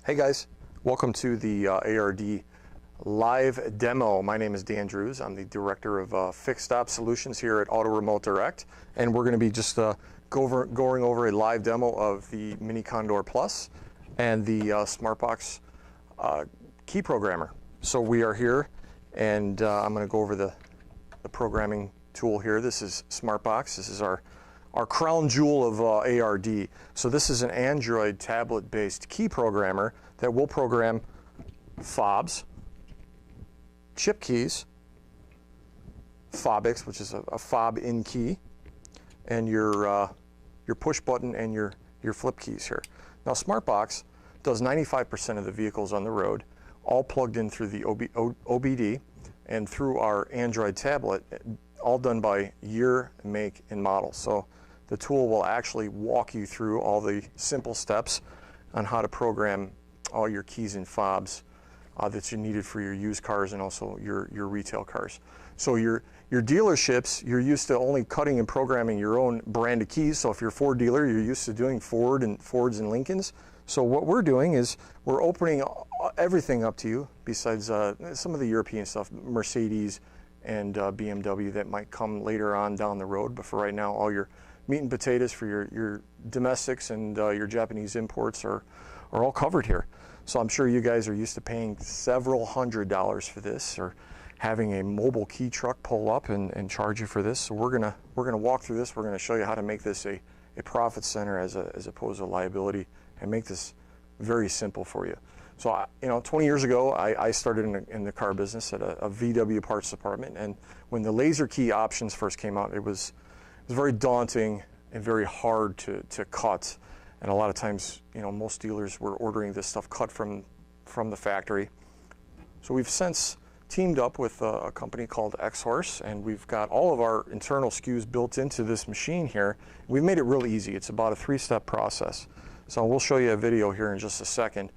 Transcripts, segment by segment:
Hey guys, welcome to the ARD live demo. My name is Dan Drews. I'm the Director of Fixed Op Solutions here at Auto Remote Direct, and we're going to be just going over a live demo of the Mini Condor Plus and the Smartbox key programmer. So we are here, and I'm going to go over the programming tool here. This is Smartbox. This is our crown jewel of ARD. So this is an Android tablet-based key programmer that will program fobs, chip keys, Fobix, which is a fob in key, and your push button and your flip keys here. Now Smartbox does 95% of the vehicles on the road, all plugged in through the OBD and through our Android tablet, all done by year, make, and model. So the tool will actually walk you through all the simple steps on how to program all your keys and fobs that you needed for your used cars and also your retail cars. So your dealerships, you're used to only cutting and programming your own brand of keys. So if you're a Ford dealer, you're used to doing Fords and Lincolns. So what we're doing is we're opening everything up to you besides some of the European stuff, Mercedes and BMW that might come later on down the road. But for right now, all your meat and potatoes for your domestics and your Japanese imports are all covered here. So I'm sure you guys are used to paying several $100s for this, or having a mobile key truck pull up and charge you for this. So we're gonna walk through this. We're gonna show you how to make this a profit center as opposed to a liability, and make this very simple for you. So 20 years ago, I started in the car business at a VW parts department, and when the laser key options first came out, it was very daunting and very hard to cut. And a lot of times, most dealers were ordering this stuff cut from the factory. So we've since teamed up with a company called X-Horse, and we've got all of our internal SKUs built into this machine here. We've made it real easy. It's about a 3-step process. So we'll show you a video here in just a second.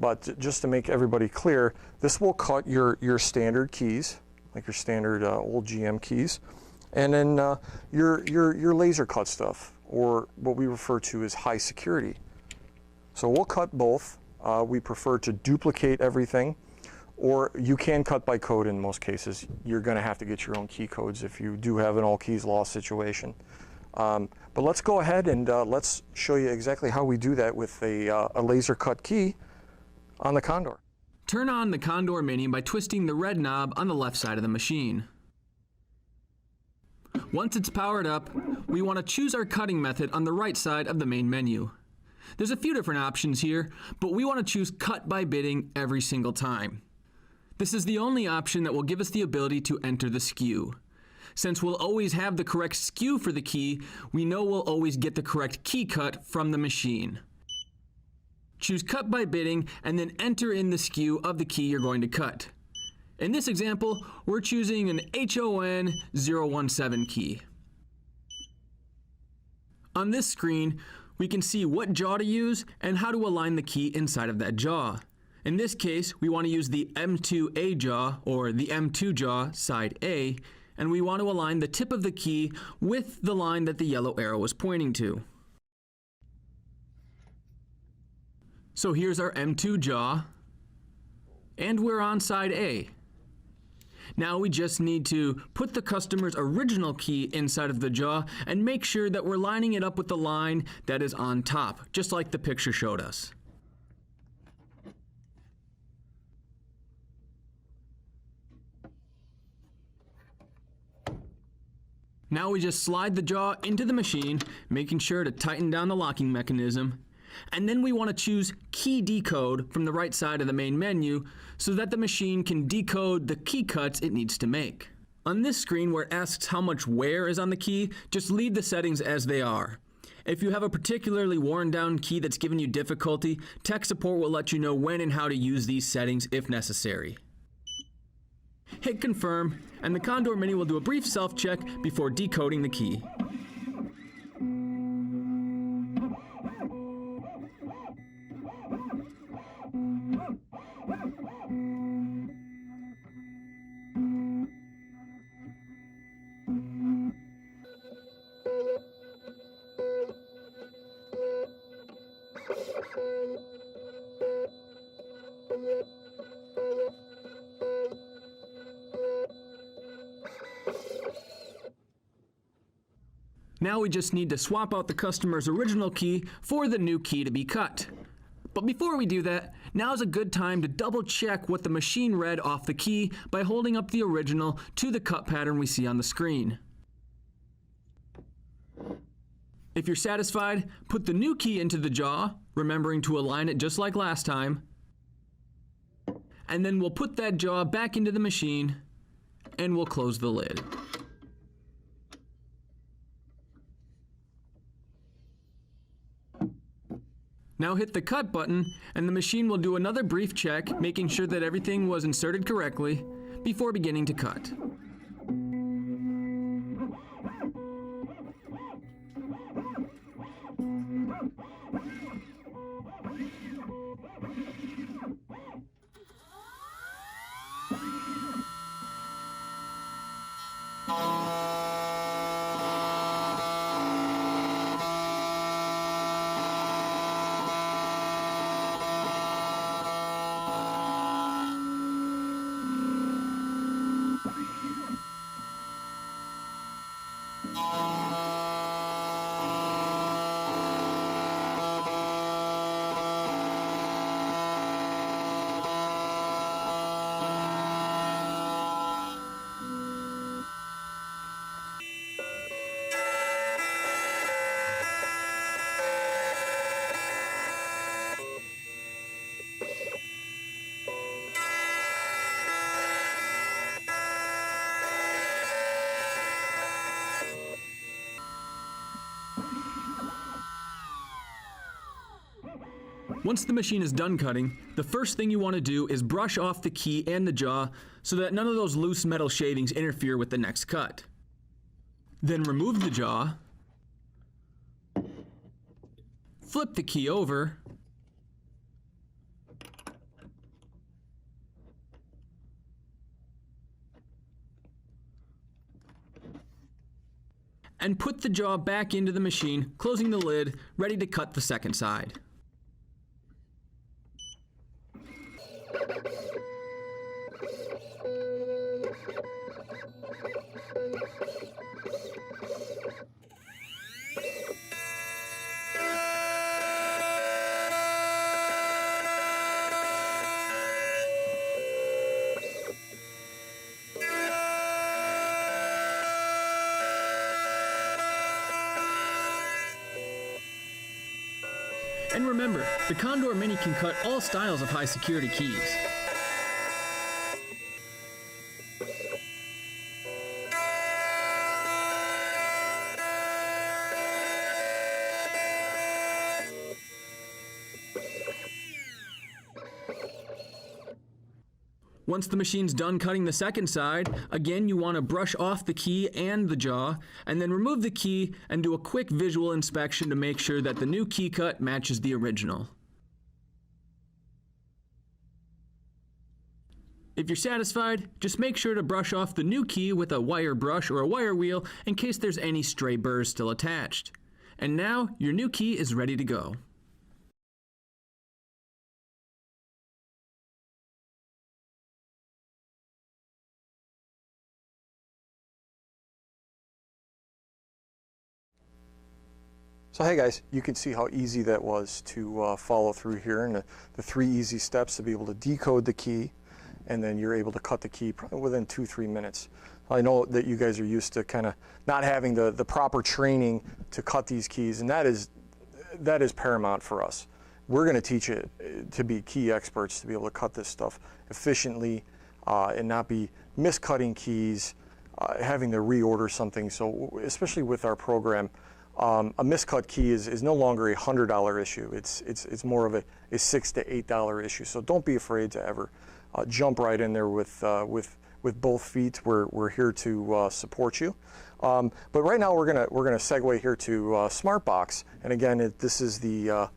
But just to make everybody clear, this will cut your standard keys, like your standard old GM keys, and then your laser cut stuff, or what we refer to as high security. So we'll cut both. We prefer to duplicate everything, or you can cut by code in most cases. You're going to have to get your own key codes if you do have an all keys lost situation. But let's go ahead and let's show you exactly how we do that with a laser cut key on the Condor. Turn on the Condor Mini by twisting the red knob on the left side of the machine. Once it's powered up, we want to choose our cutting method on the right side of the main menu. There's a few different options here, but we want to choose cut by bidding every single time. This is the only option that will give us the ability to enter the SKU. Since we'll always have the correct SKU for the key, we know we'll always get the correct key cut from the machine. Choose cut by bidding and then enter in the SKU of the key you're going to cut. In this example, we're choosing an HON 017 key. On this screen, we can see what jaw to use and how to align the key inside of that jaw. In this case, we want to use the M2A jaw, or the M2 jaw, side A, and we want to align the tip of the key with the line that the yellow arrow is pointing to. So here's our M2 jaw, and we're on side A. Now we just need to put the customer's original key inside of the jaw and make sure that we're lining it up with the line that is on top, just like the picture showed us. Now we just slide the jaw into the machine, making sure to tighten down the locking mechanism. And then we want to choose key decode from the right side of the main menu so that the machine can decode the key cuts it needs to make. On this screen where it asks how much wear is on the key, just leave the settings as they are. If you have a particularly worn down key that's giving you difficulty, tech support will let you know when and how to use these settings if necessary. Hit confirm, and the Condor Mini will do a brief self-check before decoding the key. Now we just need to swap out the customer's original key for the new key to be cut. But before we do that, now's a good time to double check what the machine read off the key by holding up the original to the cut pattern we see on the screen. If you're satisfied, put the new key into the jaw, remembering to align it just like last time, and then we'll put that jaw back into the machine and we'll close the lid. Now hit the cut button and the machine will do another brief check, making sure that everything was inserted correctly before beginning to cut. Once the machine is done cutting, the first thing you want to do is brush off the key and the jaw so that none of those loose metal shavings interfere with the next cut. Then remove the jaw, flip the key over, and put the jaw back into the machine, closing the lid, ready to cut the second side. And remember, the Condor Mini can cut all styles of high security keys. Once the machine's done cutting the second side, again you want to brush off the key and the jaw, and then remove the key and do a quick visual inspection to make sure that the new key cut matches the original. If you're satisfied, just make sure to brush off the new key with a wire brush or a wire wheel in case there's any stray burrs still attached. And now your new key is ready to go. So hey guys, you can see how easy that was to follow through here, and the 3 easy steps to be able to decode the key, and then you're able to cut the key probably within 2-3 minutes. I know that you guys are used to kind of not having the proper training to cut these keys, and that is paramount for us. We're going to teach it to be key experts to be able to cut this stuff efficiently and not be miscutting keys, having to reorder something. So especially with our program, a miscut key is no longer a $100 issue. It's more of a $6 to $8 issue. So don't be afraid to ever jump right in there with both feet. We're here to support you. But right now we're gonna segue here to Smartbox, and again this is the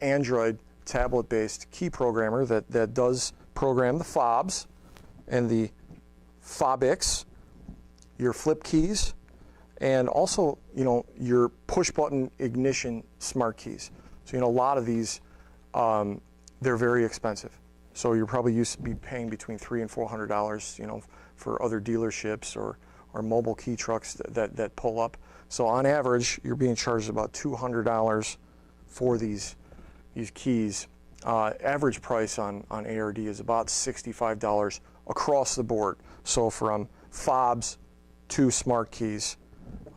Android tablet-based key programmer that does program the fobs and the FobX, your flip keys, and also, your push-button ignition smart keys. So, a lot of these, they're very expensive. So you're probably used to be paying between $300 and $400, for other dealerships or mobile key trucks that pull up. So on average, you're being charged about $200 for these keys. Average price on ARD is about $65 across the board. So from fobs to smart keys,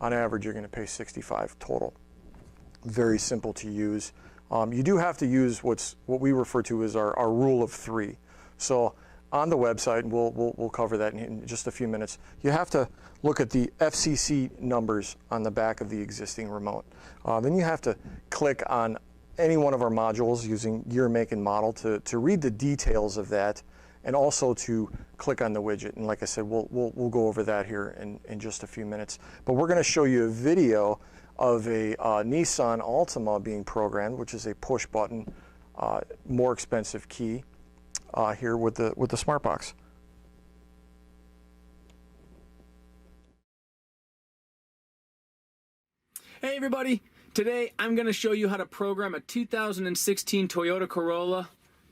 on average, you're going to pay $65 total. Very simple to use. You do have to use what we refer to as our rule of three. So on the website, and we'll cover that in just a few minutes, you have to look at the FCC numbers on the back of the existing remote. Then you have to click on any one of our modules using year, make, and model to read the details of that, and also to click on the widget. And like I said, we'll go over that here in just a few minutes. But we're going to show you a video of a Nissan Altima being programmed, which is a push button, more expensive key here with the Smartbox. Hey everybody! Today I'm going to show you how to program a 2016 Toyota Corolla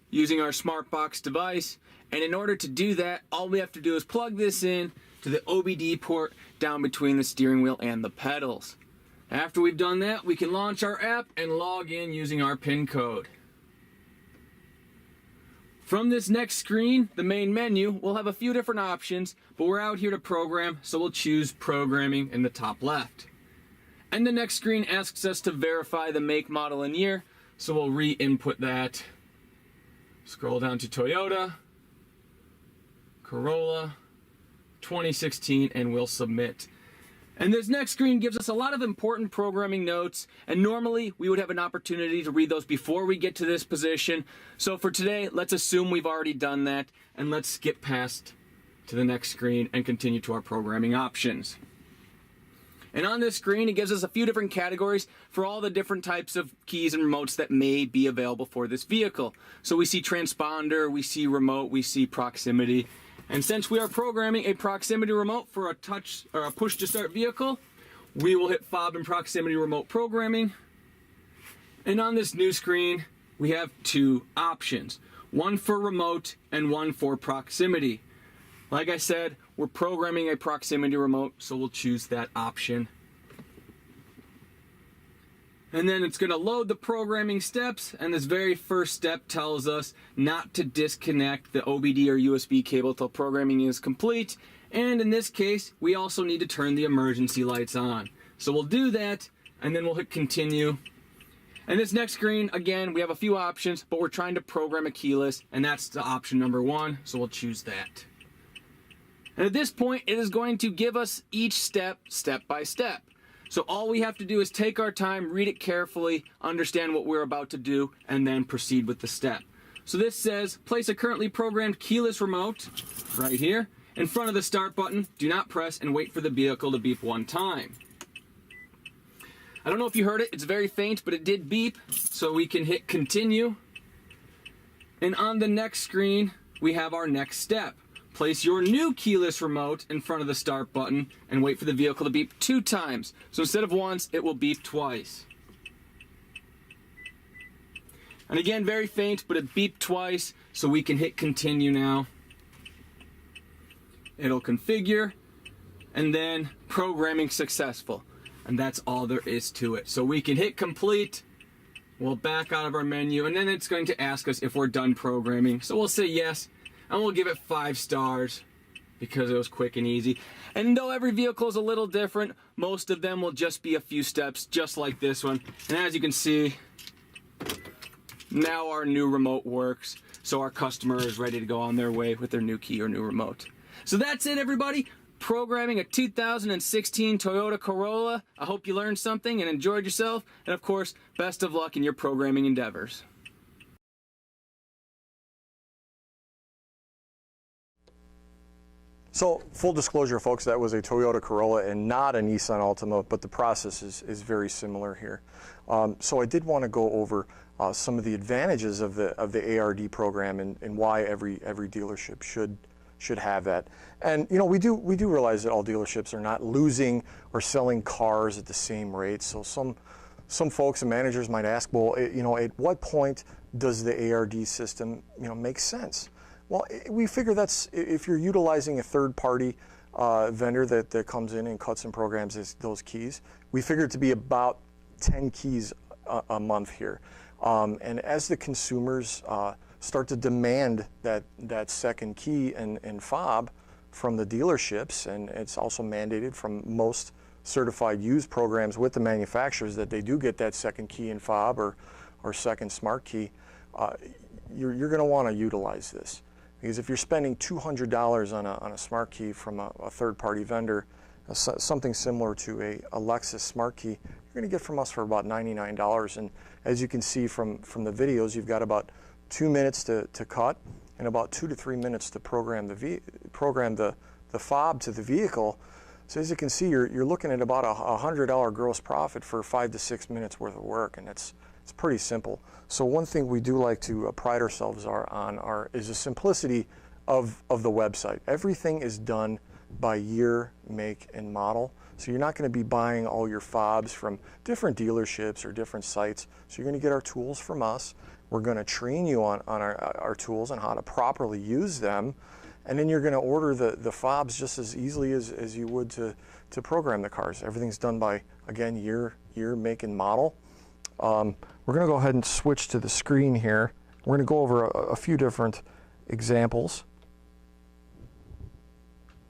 using our Smartbox device. And in order to do that, all we have to do is plug this in to the OBD port down between the steering wheel and the pedals. After we've done that, we can launch our app and log in using our PIN code. From this next screen, the main menu, we'll have a few different options, but we're out here to program, so we'll choose programming in the top left. And the next screen asks us to verify the make, model, and year, so we'll re-input that. Scroll down to Toyota, Corolla, 2016, and we'll submit. And this next screen gives us a lot of important programming notes, and normally we would have an opportunity to read those before we get to this position. So for today, let's assume we've already done that, and let's skip past to the next screen and continue to our programming options. And on this screen, it gives us a few different categories for all the different types of keys and remotes that may be available for this vehicle. So we see transponder, we see remote, we see proximity. And since we are programming a proximity remote for a touch or a push to start vehicle, we will hit fob and proximity remote programming. And on this new screen, we have two options, one for remote and one for proximity. Like I said, we're programming a proximity remote, so we'll choose that option. And then it's going to load the programming steps, and this very first step tells us not to disconnect the OBD or USB cable till programming is complete. And in this case, we also need to turn the emergency lights on. So we'll do that, and then we'll hit continue. And this next screen, again, we have a few options, but we're trying to program a keyless, and that's the option number one, so we'll choose that. And at this point, it is going to give us each step, step by step. So all we have to do is take our time, read it carefully, understand what we're about to do, and then proceed with the step. So this says, place a currently programmed keyless remote, right here, in front of the start button. Do not press and wait for the vehicle to beep one time. I don't know if you heard it, it's very faint, but it did beep, so we can hit continue. And on the next screen, we have our next step. Place your new keyless remote in front of the start button and wait for the vehicle to beep 2 times. So instead of once, it will beep twice. And again, very faint, but it beeped twice, so we can hit continue now. It'll configure, and then programming successful. And that's all there is to it. So we can hit complete, we'll back out of our menu, and then it's going to ask us if we're done programming. So we'll say yes. And we'll give it 5 stars because it was quick and easy. And though every vehicle is a little different, most of them will just be a few steps, just like this one. And as you can see, now our new remote works. So our customer is ready to go on their way with their new key or new remote. So that's it, everybody. Programming a 2016 Toyota Corolla. I hope you learned something and enjoyed yourself. And of course, best of luck in your programming endeavors. So, full disclosure, folks, that was a Toyota Corolla and not a Nissan Altima, but the process is very similar here. So I did want to go over some of the advantages of the ARD program and why every dealership should have that. And you know, we do realize that all dealerships are not losing or selling cars at the same rate. So some folks and managers might ask, well, you know, at what point does the ARD system, you know, make sense? Well, we figure that's if you're utilizing a third-party vendor that comes in and cuts and programs those keys. We figure it to be about 10 keys a month here. And as the consumers start to demand that second key and fob from the dealerships, and it's also mandated from most certified used programs with the manufacturers that they do get that second key and fob or second smart key, you're going to want to utilize this. Because if you're spending $200 on a smart key from a third-party vendor, something similar to a Lexus smart key, you're going to get from us for about $99. And as you can see from the videos, you've got about 2 minutes to cut and about 2 to 3 minutes to program the fob to the vehicle. So as you can see, you're looking at about a $100 gross profit for 5 to 6 minutes worth of work, and it's pretty simple. So one thing we do like to pride ourselves on is the simplicity of the website. Everything is done by year, make, and model. So you're not going to be buying all your fobs from different dealerships or different sites. So you're going to get our tools from us. We're going to train you on our tools and how to properly use them. And then you're going to order the fobs just as easily as you would to program the cars. Everything's done by, again, year, make, and model. We're going to go ahead and switch to the screen here. We're going to go over a few different examples.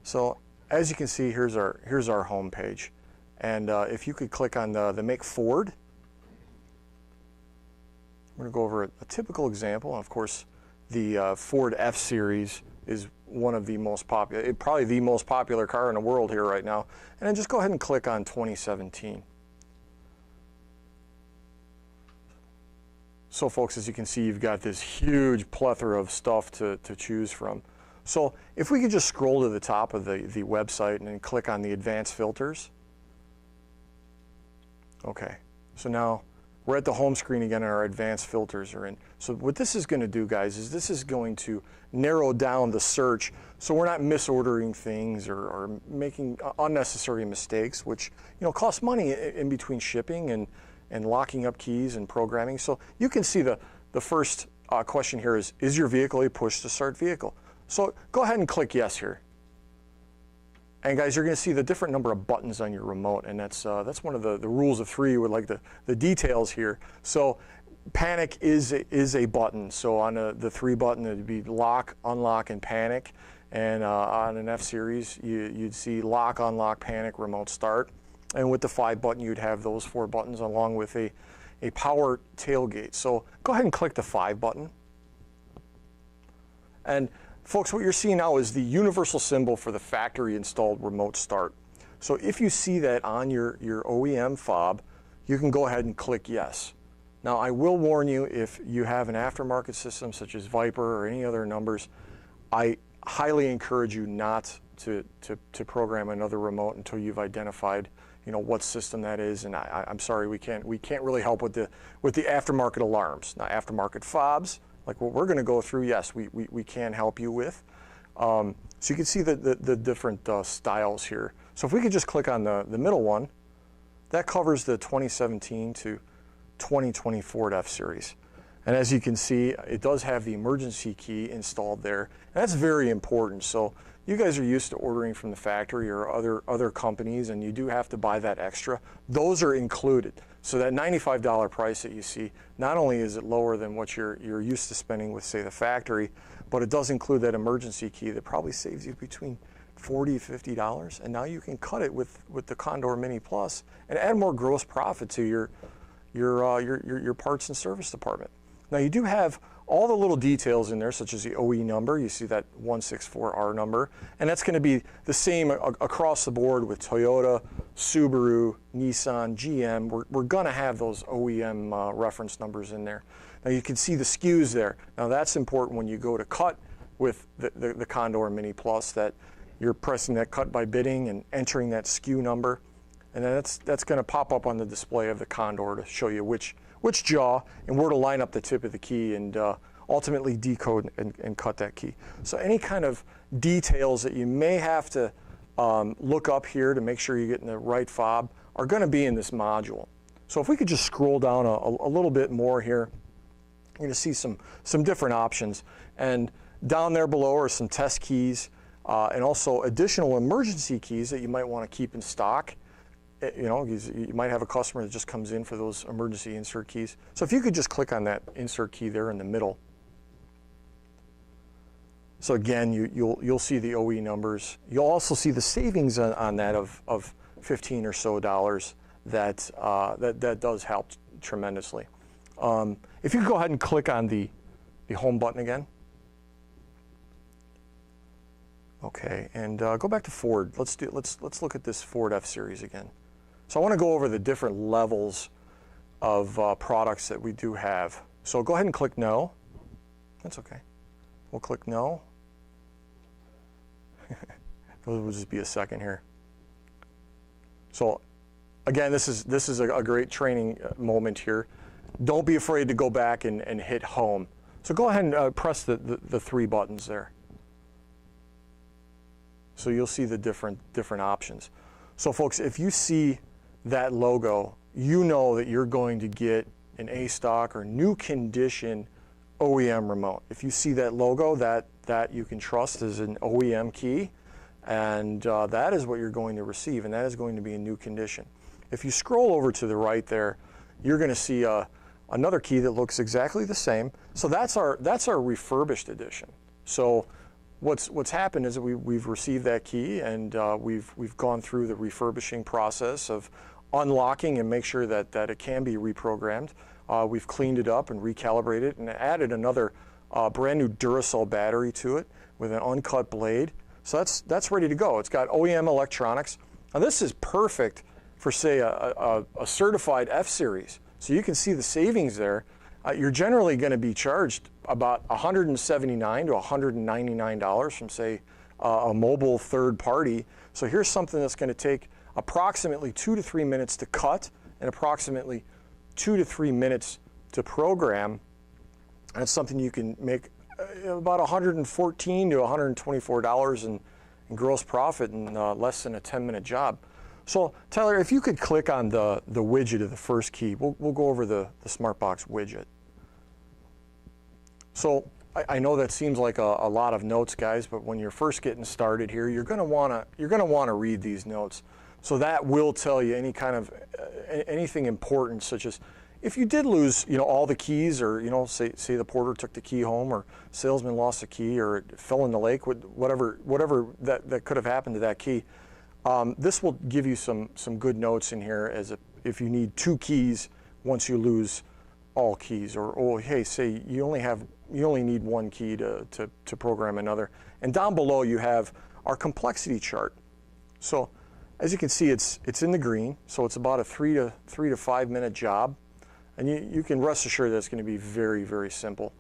So as you can see, here's our home page. And if you could click on the Make Ford, we're going to go over a typical example. And of course, the Ford F-Series is one of the most popular, probably the most popular car in the world here right now. And then just go ahead and click on 2017. So folks, as you can see, you've got this huge plethora of stuff to choose from. So if we could just scroll to the top of the website and then click on the advanced filters. Okay, so now we're at the home screen again and our advanced filters are in. So what this is going to do, guys, is this is going to narrow down the search so we're not misordering things or making unnecessary mistakes, which cost money in between shipping and locking up keys and programming. So you can see the first question here is your vehicle a push-to-start vehicle? So go ahead and click yes here. And guys, you're going to see the different number of buttons on your remote, and that's one of the rules of three with like the details here. So panic is a button. So on the 3 button, it'd be lock, unlock, and panic. And on an F-Series, you'd see lock, unlock, panic, remote start. And with the 5 button, you'd have those 4 buttons along with a power tailgate. So go ahead and click the 5 button. And folks, what you're seeing now is the universal symbol for the factory installed remote start. So if you see that on your OEM fob, you can go ahead and click yes. Now I will warn you, if you have an aftermarket system such as Viper or any other numbers, I highly encourage you not to program another remote until you've identified what system that is. And I'm sorry, we can't really help with the aftermarket alarms. Now aftermarket fobs, like what we're going to go through, yes, we can help you with. So you can see the different styles here. So if we could just click on the middle one, that covers the 2017 to 2020 Ford F-Series. And as you can see, it does have the emergency key installed there. And that's very important. So you guys are used to ordering from the factory or other companies, and you do have to buy that extra. Those are included. So that $95 price that you see, not only is it lower than what you're used to spending with, say, the factory, but it does include that emergency key that probably saves you between $40, $50. And now you can cut it with the Condor Mini Plus and add more gross profit to your parts and service department. Now you do have all the little details in there, such as the OE number. You see that 164R number, and that's going to be the same across the board with Toyota, Subaru, Nissan, GM. We're going to have those OEM reference numbers in there. Now you can see the SKUs there. Now that's important when you go to cut with the Condor Mini Plus, that you're pressing that cut by bidding and entering that SKU number, and then that's going to pop up on the display of the Condor to show you which jaw and where to line up the tip of the key and ultimately decode and cut that key. So any kind of details that you may have to look up here to make sure you're getting the right fob are going to be in this module. So if we could just scroll down a little bit more here, you're going to see some different options. And down there below are some test keys. and also additional emergency keys that you might want to keep in stock. You know, you might have a customer that just comes in for those emergency insert keys. So if you could just click on that insert key there in the middle. So again, you'll see the OE numbers. You'll also see the savings on that of $15 or so that does help tremendously. If you could go ahead and click on the home button again. Okay, and go back to Ford. Let's look at this Ford F-Series again. So I want to go over the different levels of products that we do have. So go ahead and click no. That's okay. We'll click no. It'll just be a second here. So again, this is a great training moment here. Don't be afraid to go back and hit home. So go ahead and press the 3 buttons there. So you'll see the different options. So folks, if you see that logo, you know that you're going to get an A-stock or new condition OEM remote. If you see that logo, that you can trust is an OEM key, and that is what you're going to receive, and that is going to be in new condition. If you scroll over to the right there, you're going to see another key that looks exactly the same. So that's our refurbished edition. So what's happened is that we've received that key, and we've gone through the refurbishing process of unlocking and make sure that it can be reprogrammed. We've cleaned it up and recalibrated and added another brand new Duracell battery to it with an uncut blade. So that's ready to go. It's got OEM electronics. Now this is perfect for, say, a certified F-Series. So you can see the savings there. You're generally going to be charged about $179 to $199 from, say, a mobile third party. So here's something that's going to take approximately 2 to 3 minutes to cut and approximately 2 to 3 minutes to program. That's something you can make about $114 to $124 in gross profit in less than a 10-minute job. So Tyler, if you could click on the widget of the first key, we'll go over the Smartbox widget. So I know that seems like a lot of notes, guys, but when you're first getting started here, you're going to want to read these notes. So that will tell you any kind of anything important, such as if you did lose, all the keys, or say the porter took the key home, or salesman lost a key, or it fell in the lake, whatever that could have happened to that key. This will give you some good notes in here as if you need 2 keys once you lose all keys, or hey, say you only need 1 key to program another. And down below you have our complexity chart. So as you can see, it's in the green, so it's about a 3 to 5 minute job, and you can rest assured that it's going to be very, very simple.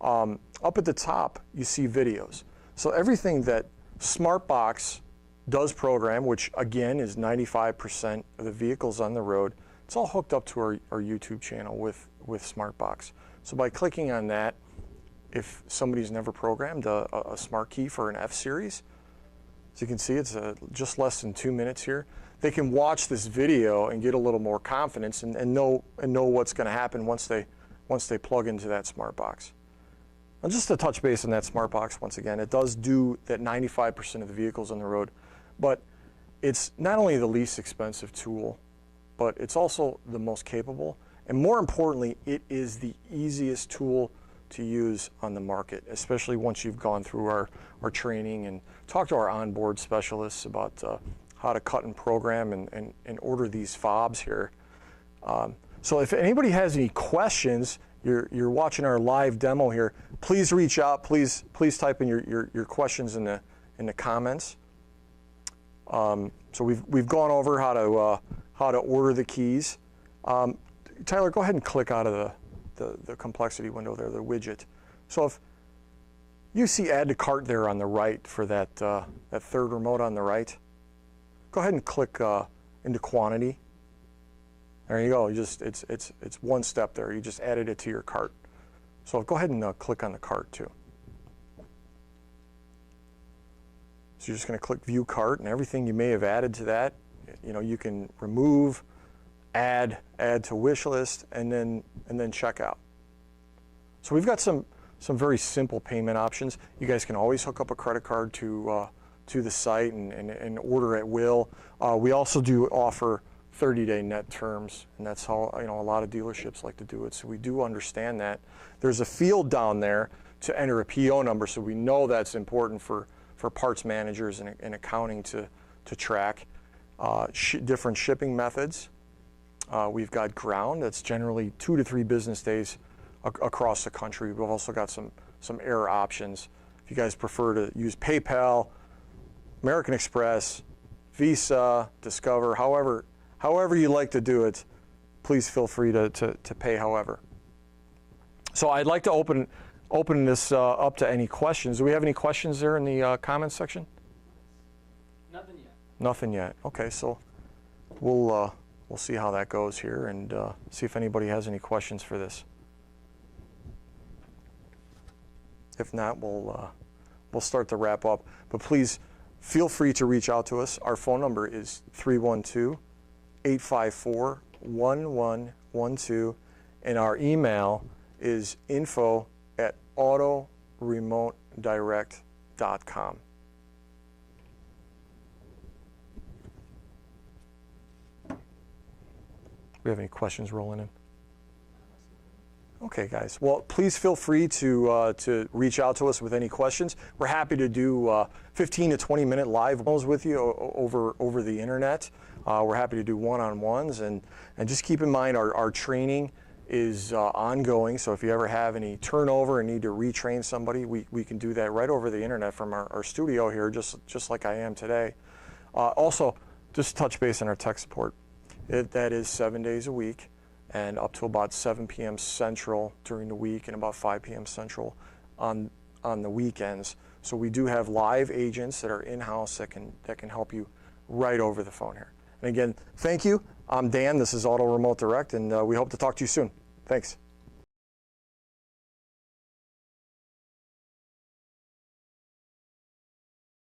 Up at the top you see videos. So everything that Smartbox does program, which again is 95% of the vehicles on the road, it's all hooked up to our YouTube channel with Smartbox. So by clicking on that, if somebody's never programmed a smart key for an F-Series, as you can see, it's just less than 2 minutes here. They can watch this video and get a little more confidence and know what's going to happen once they plug into that Smartbox. Now, just to touch base on that Smartbox once again, it does do that 95% of the vehicles on the road, but it's not only the least expensive tool, but it's also the most capable, and more importantly, it is the easiest tool to use on the market, especially once you've gone through our training and talked to our onboard specialists about how to cut and program and order these fobs here. So if anybody has any questions, you're watching our live demo here, please reach out. Please type in your questions in the comments. So we've gone over how to order the keys. Tyler, go ahead and click out of the complexity window there, the widget. So if you see add to cart there on the right for that third remote on the right, go ahead and click into quantity. There you go. It's one step there. You just added it to your cart. So go ahead and click on the cart too. So you're just going to click view cart, and everything you may have added to that, you can remove, add to wish list, and then check out. So we've got some very simple payment options. You guys can always hook up a credit card to to the site and order at will. We also do offer 30-day net terms, and that's how a lot of dealerships like to do it. So we do understand that. There's a field down there to enter a PO number, so we know that's important for parts managers and accounting to track. Different shipping methods. We've got ground that's generally 2 to 3 business days across the country. We've also got some air options. If you guys prefer to use PayPal, American Express, Visa, Discover, however you like to do it, please feel free to pay however. So I'd like to open this up to any questions. Do we have any questions there in the comments section? Nothing yet. Nothing yet. Okay, so we'll see how that goes here and see if anybody has any questions for this. If not, we'll start to wrap up. But please feel free to reach out to us. Our phone number is 312-854-1112, and our email is info@autoremotedirect.com. We have any questions rolling in? Okay, guys. Well, please feel free to reach out to us with any questions. We're happy to do 15 to 20-minute live demos with you over the internet. We're happy to do one-on-ones, and just keep in mind our training is ongoing. So if you ever have any turnover and need to retrain somebody, we can do that right over the internet from our studio here, just like I am today. Also, just touch base on our tech support. That is 7 days a week, and up to about 7 p.m. Central during the week and about 5 p.m. Central on the weekends. So we do have live agents that are in-house that can help you right over the phone here. And again, thank you. I'm Dan. This is Auto Remote Direct, and we hope to talk to you soon. Thanks.